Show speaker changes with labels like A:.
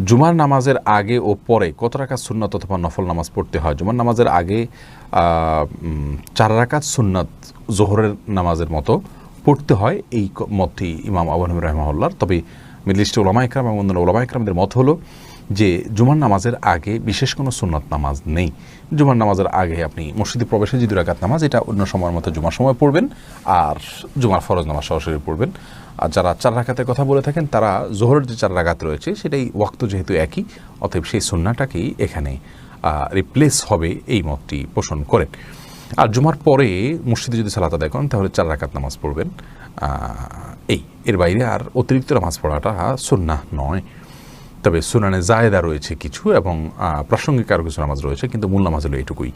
A: জুমার নামাজের আগে ও পরে কত রাকাত সুন্নাত অথবা নফল নামাজ পড়তে হয়? জুমার নামাজের আগে 4 রাকাত সুন্নাত জোহরের নামাজের মতো পড়তে হয়, এই মতটি ইমাম আবু হানিফা রাহিমাহুল্লাহর। তবে মিডল ইস্টের উলামা ইকরাম এবং অন্যান্য উলামা ইকরামদের মত হলো যে জুমার নামাজের আগে বিশেষ কোনো সুন্নাত নামাজ নেই। জুমার নামাজের আগে আপনি মসজিদে প্রবেশে যে 2 রাকাত নামাজ, এটা অন্য সময়ের মতো জুমার সময় পড়বেন, আর জুমার ফরজ নামাজ সরাসরি পড়বেন। আর যারা 4 রাকাতের কথা বলে থাকেন তারা জোহরের যে 4 রাকাত রয়েছে সেটাই ওয়াক্ত যেহেতু একই, অতএব সেই সুন্নাটাকেই এখানে রিপ্লেস হবে, এই মতটি পোষণ করেন। আর জুমার পরে মসজিদে যদি সালাত আদায় করেন তাহলে 4 রাকাত নামাজ পড়বেন। এর বাইরে আর অতিরিক্ত নামাজ পড়াটা সুন্নাহ নয়। তবে সুনানে জায়েদা রয়েছে কিছু এবং প্রাসঙ্গিক আরও কিছু নামাজ রয়েছে, কিন্তু মূল নামাজ হলো এটুকুই।